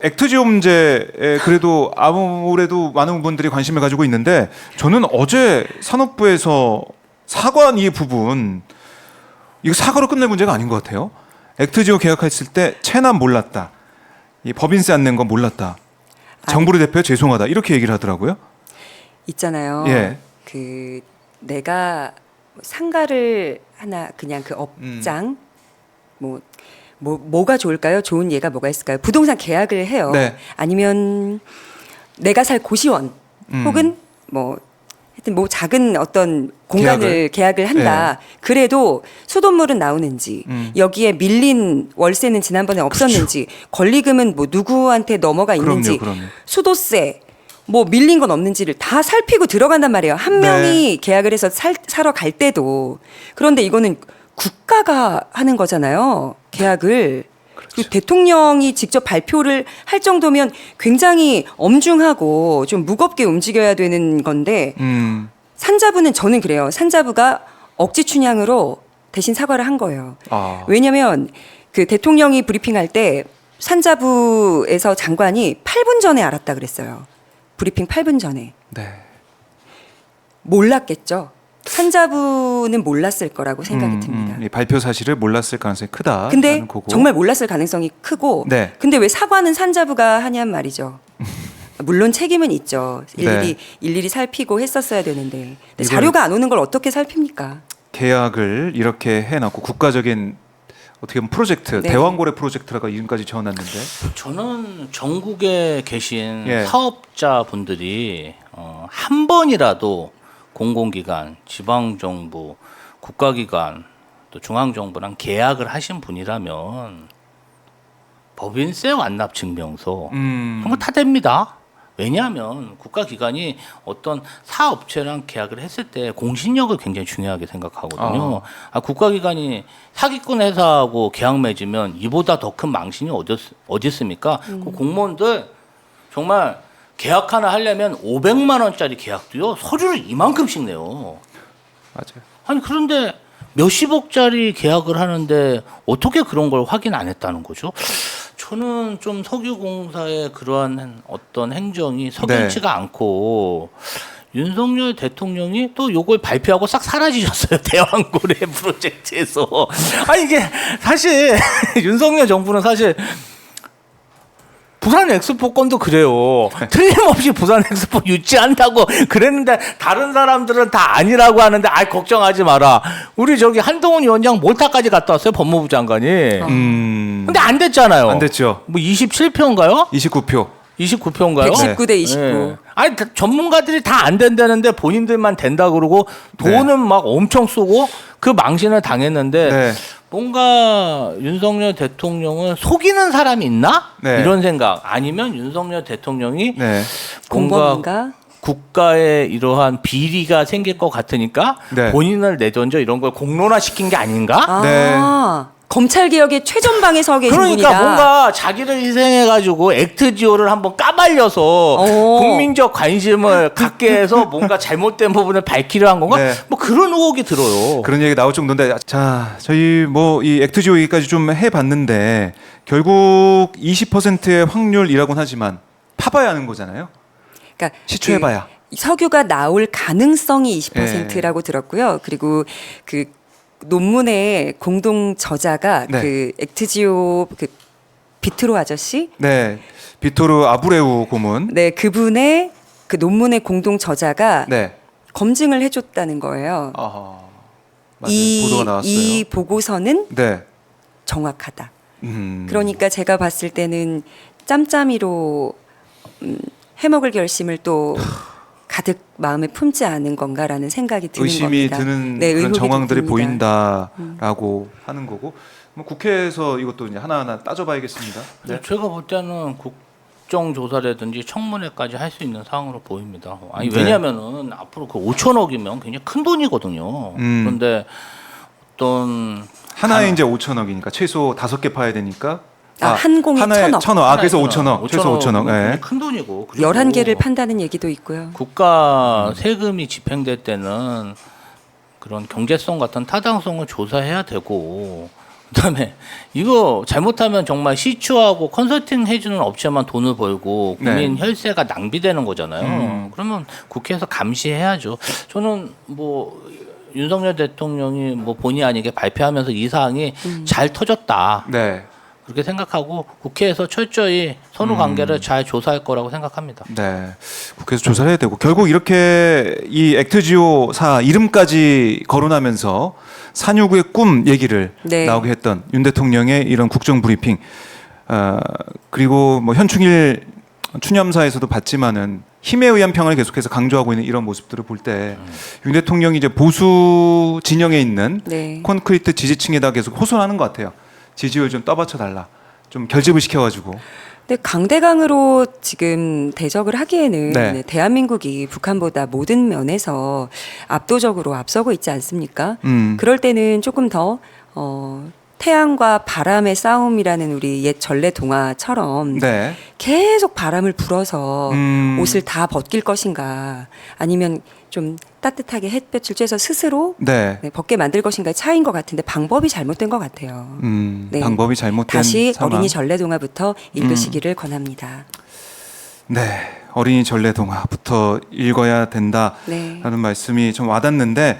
액트지오 문제에 그래도 아무래도 많은 분들이 관심을 가지고 있는데 저는 어제 산업부에서 사과한 이 부분 이거 사과로 끝낼 문제가 아닌 것 같아요. 액트지오 계약했을 때 체납 몰랐다. 이 법인세 안 낸 건 몰랐다. 정부를 대표해 죄송하다. 이렇게 얘기를 하더라고요. 있잖아요. 예. 그 내가 상가를 하나 그냥 그 업장 뭐가 좋을까요? 좋은 예가 뭐가 있을까요? 부동산 계약을 해요. 네. 아니면 내가 살 고시원 혹은 뭐 하여튼 뭐 작은 어떤 공간을 계약을 한다. 그래도 수돗물은 나오는지 여기에 밀린 월세는 지난번에 없었는지 권리금은 뭐 누구한테 넘어가 있는지 그럼요. 수도세 뭐 밀린 건 없는지를 다 살피고 들어간단 말이에요. 한 명이 계약을 해서 사러 갈 때도. 그런데 이거는 국가가 하는 거잖아요. 계약을. 그리고 대통령이 직접 발표를 할 정도면 굉장히 엄중하고 좀 무겁게 움직여야 되는 건데 산자부는 저는 그래요. 산자부가 억지 춘향으로 대신 사과를 한 거예요. 왜냐하면 그 대통령이 브리핑할 때 산자부에서 장관이 8분 전에 알았다 그랬어요. 브리핑 8분 전에. 네. 몰랐겠죠. 산자부는 몰랐을 거라고 생각이 듭니다. 이 발표 사실을 몰랐을 가능성이 크다. 근데 정말 몰랐을 가능성이 크고 네. 근데 왜 사과는 산자부가 하냔 말이죠. 물론 책임은 있죠. 일일이 살피고 했었어야 되는데 근데 자료가 안 오는 걸 어떻게 살핍니까? 계약을 이렇게 해놨고 국가적인 어떻게 보면 프로젝트, 네. 대왕고래 프로젝트라고 이름까지 지어놨는데 저는 전국에 계신 예. 사업자분들이 한 번이라도 공공기관, 지방정부, 국가기관, 또 중앙정부랑 계약을 하신 분이라면 법인세 완납 증명서 그런 거 다 됩니다. 왜냐하면 국가기관이 어떤 사업체랑 계약을 했을 때 공신력을 굉장히 중요하게 생각하거든요. 국가기관이 사기꾼 회사하고 계약 맺으면 이보다 더 큰 망신이 어디 있습니까? 그 공무원들 정말 계약 하나 하려면 500만 원짜리 계약도요. 서류를 이만큼씩 내요. 맞아요. 아니 그런데 몇십억짜리 계약을 하는데 어떻게 그런 걸 확인 안 했다는 거죠? 저는 좀 석유공사의 그러한 어떤 행정이 석연치가 않고 윤석열 대통령이 또 요걸 발표하고 싹 사라지셨어요. 대왕고래 프로젝트에서. 아니 이게 사실 윤석열 정부는 사실 부산 엑스포 건도 그래요. 틀림없이 부산 엑스포 유치한다고 그랬는데 다른 사람들은 다 아니라고 하는데 걱정하지 마라. 우리 저기 한동훈 위원장 몰타까지 갔다 왔어요. 법무부 장관이. 근데 안 됐잖아요. 안 됐죠. 뭐 27표인가요? 29표. 29표인가요? 119대 29. 네. 아니 전문가들이 다 안 된다는데 본인들만 된다 그러고 돈은 막 엄청 쏘고 그 망신을 당했는데 네. 뭔가 윤석열 대통령은 속이는 사람이 있나? 네. 이런 생각. 아니면 윤석열 대통령이 네. 뭔가 공범인가? 국가에 이러한 비리가 생길 것 같으니까 네. 본인을 내던져 이런 걸 공론화시킨 게 아닌가? 네. 검찰 개혁의 최전방에 서 계신 그러니까 분이다. 뭔가 자기를 희생해가지고 액트지오를 한번 까발려서 국민적 관심을 갖게 해서 뭔가 잘못된 부분을 밝히려 한 건가? 네. 뭐 그런 의혹이 들어요. 그런 얘기 나올 정도인데 자 저희 뭐 이 액트지오 얘기까지 좀 해봤는데 결국 20%의 확률이라고는 하지만 파봐야 하는 거잖아요. 그러니까 시초해봐야. 석유가 나올 가능성이 20%라고 들었고요. 그리고 그 논문의 공동 저자가 네. 그 액트지오 그 비트로 아저씨, 네. 비토르 아브레우 고문. 네 그분의 그 논문의 공동 저자가 네. 검증을 해줬다는 거예요. 아하. 맞아요. 보도가 나왔어요. 이 보고서는 네. 정확하다. 그러니까 제가 봤을 때는 짬짬이로 해먹을 결심을 또 가득 마음에 품지 않은 건가라는 생각이 드는 의심이 겁니다. 드는 네, 그런 의혹이 정황들이 듭니다. 보인다라고 하는 거고 뭐 국회에서 이것도 이제 하나하나 따져봐야겠습니다. 네. 제가 볼 때는 국정조사라든지 청문회까지 할 수 있는 상황으로 보입니다. 아니 네. 왜냐하면은 앞으로 그 5천억이면 굉장히 큰 돈이거든요. 그런데 어떤 하나에 이제 5천억이니까 최소 5개 파야 되니까 한 공에 하나에 1,000억. 1,000억. 그래서 5천억. 최소 5천억. 네. 큰 돈이고. 그리고 11개를 판다는 얘기도 있고요. 국가 세금이 집행될 때는 그런 경제성 같은 타당성을 조사해야 되고 그다음에 이거 잘못하면 정말 시추하고 컨설팅 해주는 업체만 돈을 벌고 국민 네. 혈세가 낭비되는 거잖아요. 그러면 국회에서 감시해야죠. 저는 뭐 윤석열 대통령이 뭐 본의 아니게 발표하면서 이 사항이 잘 터졌다. 네. 그렇게 생각하고 국회에서 철저히 선후 관계를 잘 조사할 거라고 생각합니다. 네. 국회에서 조사를 해야 되고 결국 이렇게 이 액트지오사 이름까지 거론하면서 산유구의 꿈 얘기를 네. 나오게 했던 윤 대통령의 이런 국정 브리핑 그리고 뭐 현충일 추념사에서도 봤지만은 힘에 의한 평화를 계속해서 강조하고 있는 이런 모습들을 볼 때 윤 대통령이 이제 보수 진영에 있는 네. 콘크리트 지지층에다 계속 호소하는 것 같아요. 지지율 좀 떠받쳐 달라. 좀 결집을 시켜가지고. 근데 강대강으로 지금 대적을 하기에는 네. 대한민국이 북한보다 모든 면에서 압도적으로 앞서고 있지 않습니까? 음. 그럴 때는 조금 더 태양과 바람의 싸움이라는 우리 옛 전래 동화처럼 네. 계속 바람을 불어서 음. 옷을 다 벗길 것인가 아니면 좀 따뜻하게 햇볕을 쬐서 스스로 네. 네, 벗게 만들 것인가의 차이인 것 같은데 방법이 잘못된 것 같아요. 네. 방법이 잘못된 다시 상황. 어린이 전래동화부터 읽으시기를 권합니다. 네, 어린이 전래동화부터 읽어야 된다라는 네. 말씀이 좀 와닿는데